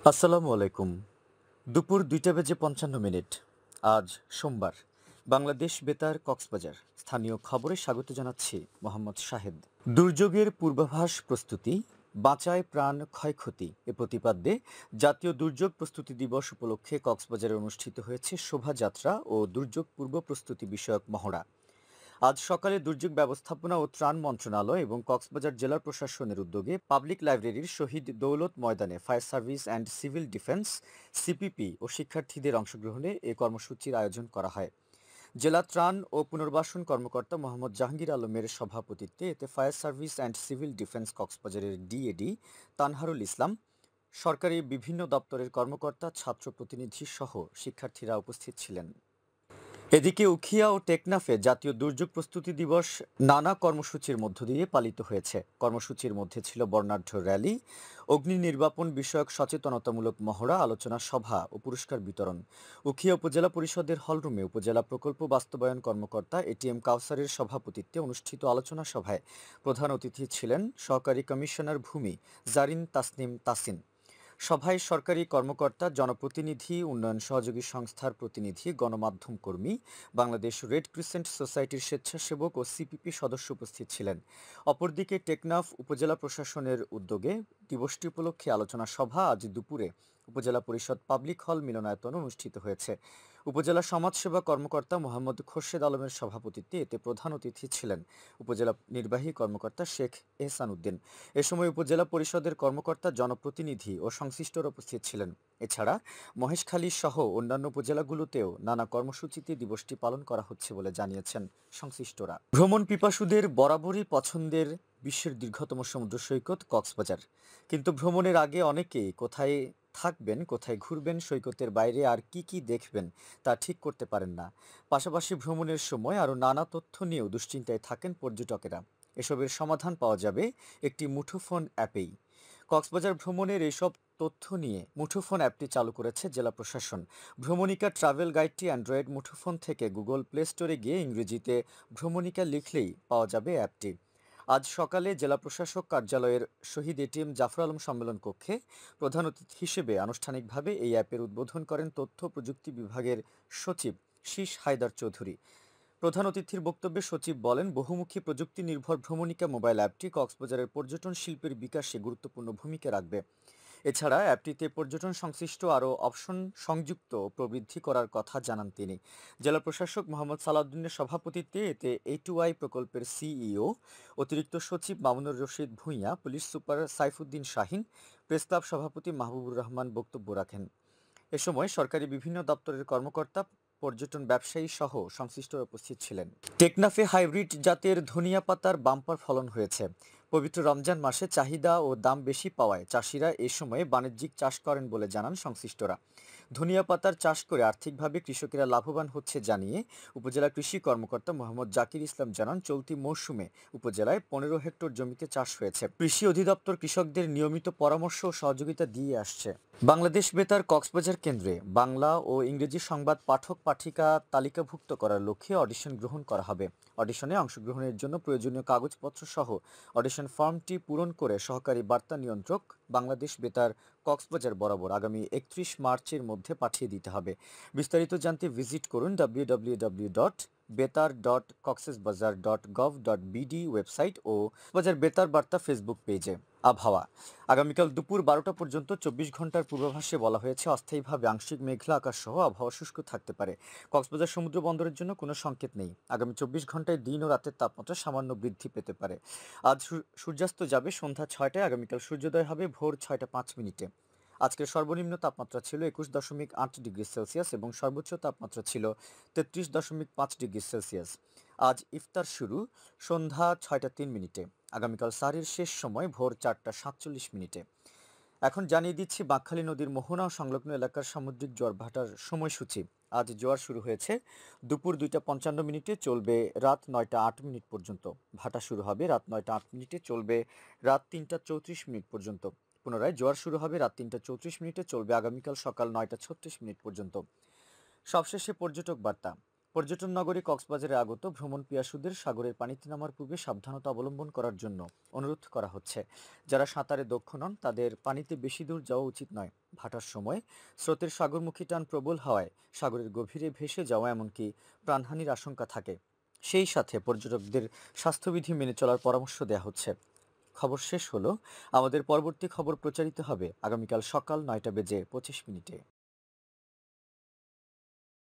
আসসালামু আলাইকুম। দুপুর ২টা বেজে ৫৫ মিনিট। আজ সোমবার। বাংলাদেশ বেতার কক্সবাজার। স্থানীয় খবরে স্বাগত জানাচ্ছি মোহাম্মদ শাহেদ। দুর্যোগের পূর্বাভাস প্রস্তুতি, বাঁচায় প্রাণ ক্ষয়ক্ষতি এ প্রতিপাদ্যে জাতীয় দুর্যোগ প্রস্তুতি দিবস উপলক্ষে কক্সবাজারে অনুষ্ঠিত হয়েছে শোভাযাত্রা ও দুর্যোগ পূর্ব প্রস্তুতি বিষয়ক মহড়া। আজ সকালে দুর্যোগ ব্যবস্থাপনা ও ত্রাণ মন্ত্রণালয় এবং কক্সবাজার জেলা প্রশাসনের উদ্যোগে পাবলিক লাইব্রেরির শহীদ দৌলত ময়দানে fire service and civil defence CPP ও শিক্ষার্থীদের অংশগ্রহণে এ কর্মসূচির আয়োজন করা হয়। জেলা ত্রাণ ও পুনর্বাসন কর্মকর্তা মোহাম্মদ জাহাঙ্গীর আলমের সভাপতিত্বে এতে fire service and civil defence কক্সবাজারের ডিএডি তানহারুল ইসলাম, সরকারি বিভিন্ন দপ্তরের কর্মকর্তা, ছাত্র প্রতিনিধি সহ শিক্ষার্থীরা উপস্থিত ছিলেন। এদিকে উখিয়া ও টেকনাফে জাতীয় দুর্যোগ প্রস্তুতি দিবস নানা কর্মসূচির মধ্য দিয়ে পালিত হয়েছে। কর্মসূচির মধ্যে ছিল বর্ণাঢ্য র্যালি, অগ্নি নির্বাপন বিষয়ক সচেতনতামূলক মহড়া, আলোচনা সভা ও পুরস্কার বিতরণ। উখিয়া উপজেলা পরিষদের হলরুমে উপজেলা প্রকল্প বাস্তবায়ন কর্মকর্তা এটিএম কাউসারের সভাপতিত্বে অনুষ্ঠিত আলোচনা সভায় প্রধান অতিথি ছিলেন সহকারী কমিশনার ভূমি জারিন তাসনিম তাসিন। সভায় সরকারি কর্মকর্তা, জনপ্রতিনিধি, উন্নয়ন সহযোগী সংস্থার প্রতিনিধি, গণমাধ্যম কর্মী, বাংলাদেশ রেড ক্রিসেন্ট সোসাইটির স্বেচ্ছাসেবক ও সিপিপি সদস্য উপস্থিত ছিলেন। অপরদিকে টেকনাফ উপজেলা প্রশাসনের উদ্যোগে দিবসটি উপলক্ষে আলোচনা সভা আজ দুপুরে উপজেলা পরিষদ পাবলিক হল মিলনায়তনে অনুষ্ঠিত হয়েছে। উপজেলা সমাজসেবা কর্মকর্তা মোহাম্মদ খোরশেদ আলমের সভাপতিত্বে এতে প্রধান অতিথি ছিলেন উপজেলা নির্বাহী কর্মকর্তা শেখ এহসান উদ্দিন। এ সময় উপজেলা পরিষদের কর্মকর্তা, জনপ্রতিনিধি ও সংশ্লিষ্টরা উপস্থিত ছিলেন। এছাড়া মহেশখালী সহ অন্যান্য উপজেলাগুলোতেও নানা কর্মসূচিতে দিবসটি পালন করা হচ্ছে বলে জানিয়েছেন সংশ্লিষ্টরা। ভ্রমণ পিপাসুদের বরাবরই পছন্দের বিশ্বের দীর্ঘতম সমুদ্র সৈকত কক্সবাজার। কিন্তু ভ্রমণের আগে অনেকেই কোথায় থাকবেন, কোথায় ঘুরবেন, সৈকতের বাইরে আর কি কি দেখবেন তা ঠিক করতে পারেন না। পাশাপাশি ভ্রমণের সময় আরও নানা তথ্য নিয়েও দুশ্চিন্তায় থাকেন পর্যটকেরা। এসবের সমাধান পাওয়া যাবে একটি মুঠোফোন অ্যাপেই। কক্সবাজার ভ্রমণের এইসব তথ্য নিয়ে মুঠোফোন অ্যাপটি চালু করেছে জেলা প্রশাসন। ভ্রমণিকা ট্রাভেল গাইডটি অ্যান্ড্রয়েড মুঠোফোন থেকে গুগল প্লে স্টোরে গিয়ে ইংরেজিতে ভ্রমণিকা লিখলেই পাওয়া যাবে অ্যাপটি। আজ সকালে জেলা প্রশাসক কার্যালয়ের শহীদ এটিএম জাফর আলম সম্মেলন কক্ষে প্রধান অতিথি হিসেবে আনুষ্ঠানিকভাবে এই অ্যাপের উদ্বোধন করেন তথ্য প্রযুক্তি বিভাগের সচিব শীষ হায়দার চৌধুরী। প্রধান অতিথির বক্তব্যে সচিব বলেন, বহুমুখী প্রযুক্তি নির্ভর ভ্রমণিকা মোবাইল অ্যাপটি কক্সবাজারের পর্যটন শিল্পের বিকাশে গুরুত্বপূর্ণ ভূমিকা রাখবে। এছাড়া অ্যাপটিতে পর্যটন সংশ্লিষ্ট আরও অপশন সংযুক্ত ও প্রবৃদ্ধি করার কথা জানান তিনি। জেলা প্রশাসক মোহাম্মদ সালাউদ্দিনের সভাপতিত্বে এতে A2I প্রকল্পের সিইও, অতিরিক্ত সচিব Mamunur Rashid Bhuiyan, police super Saifuddin Shahin, press club সভাপতি মাহবুবুর রহমান বক্তব্য রাখেন। এ সময় সরকারি বিভিন্ন দপ্তরের কর্মকর্তা, পর্যটন ব্যবসায়ী সহ সংশ্লিষ্টরা উপস্থিত ছিলেন। টেকনাফে হাইব্রিড জাতের ধনিয়া পাতার বাম্পার ফলন হয়েছে। পবিত্র রমজান মাসে চাহিদা ও দাম বেশি পাওয়ায় চাষিরা এ সময়ে বাণিজ্যিক চাষ করেন বলে জানান সংশ্লিষ্টরা। ধনিয়া পাতার চাষ করে আর্থিকভাবে কৃষকেরা লাভবান হচ্ছে জানিয়ে উপজেলা কৃষি কর্মকর্তা মোহাম্মদ জাকির ইসলাম জানান, চলতি মৌসুমে উপজেলায় 15 হেক্টর জমিতে চাষ হয়েছে। কৃষি অধিদপ্তর কৃষকদের নিয়মিত পরামর্শ ও সহযোগিতা দিয়ে আসছে। বাংলাদেশ বেতার কক্সবাজার কেন্দ্রে বাংলা ও ইংরেজি সংবাদ পাঠক পাঠিকা তালিকাভুক্ত করার লক্ষ্যে অডিশন গ্রহণ করা হবে। অডিশনে অংশগ্রহণের জন্য প্রয়োজনীয় কাগজপত্র সহ অডিশন ফর্মটি পূরণ করে সহকারী বার্তা নিয়ন্ত্রক বাংলাদেশ বেতার কক্সবাজার বরাবর আগামী 31 মার্চের মধ্যে পাঠিয়ে দিতে হবে। বিস্তারিত জানতে ভিজিট করুন www.betar.coxsbazar.gov.bd ওয়েবসাইট ও কক্সবাজার বেতার বার্তা ফেসবুক পেজে। আবহাওয়া আগামীকাল দুপুর 12টা পর্যন্ত 24 ঘন্টার পূর্বাভাসে বলা হয়েছে, অস্থায়ীভাবে আংশিক মেঘলা আকাশ সহ আবহাওয়া শুষ্ক থাকতে পারে। কক্সবাজার সমুদ্র বন্দরের জন্য কোনো সংকেত নেই। আগামী 24 ঘন্টায় দিন ও রাতের তাপমাত্রা সামান্য বৃদ্ধি পেতে পারে। আজ সূর্যাস্ত যাবে সন্ধ্যা 6টায়, আগামীকাল সূর্যোদয় হবে ভোর 6টা 5 মিনিটে। আজকের সর্বনিম্ন তাপমাত্রা ছিল 21.8 ডিগ্রি সেলসিয়াস এবং সর্বোচ্চ তাপমাত্রা ছিল 33.5 ডিগ্রি সেলসিয়াস। আজ ইফতার শুরু সন্ধ্যা 6টা 3 মিনিটে। আগামীকাল সাহরির শেষ সময় ভোর 4টা 47 মিনিটে। এখন জানিয়ে দিচ্ছি বাঁকখালী নদীর মোহনা ও সংলগ্ন এলাকার সামুদ্রিক জোয়ার ভাটার সময়সূচি। আজ জোয়ার শুরু হয়েছে দুপুর 2টা 55 মিনিটে, চলবে রাত 9টা 8 মিনিট পর্যন্ত। ভাটা শুরু হবে রাত 9টা 8 মিনিটে, চলবে রাত 3টা 34 মিনিট পর্যন্ত। পুনরায় জোয়ার শুরু হবে রাত 3টা 34 মিনিটে, চলবে আগামীকাল সকাল 9টা 36 মিনিট পর্যন্ত। সবশেষে পর্যটক বার্তা। পর্যটন নগরী কক্সবাজারে আগত ভ্রমণ পিয়াসুদের সাগরের পানিতে নামার পূর্বে সাবধানতা অবলম্বন করার জন্য অনুরোধ করা হচ্ছে। যারা সাঁতারে দক্ষ নন তাদের পানিতে বেশি দূর যাওয়া উচিত নয়। ভাটার সময় স্রোতের সাগরমুখী টান প্রবল হওয়ায় সাগরের গভীরে ভেসে যাওয়া এমনকি প্রাণহানির আশঙ্কা থাকে। সেই সাথে পর্যটকদের স্বাস্থ্যবিধি মেনে চলার পরামর্শ দেওয়া হচ্ছে। খবর শেষ হলো। আমাদের পরবর্তী খবর প্রচারিত হবে আগামীকাল সকাল ৯টা বেজে ২৫ মিনিটে।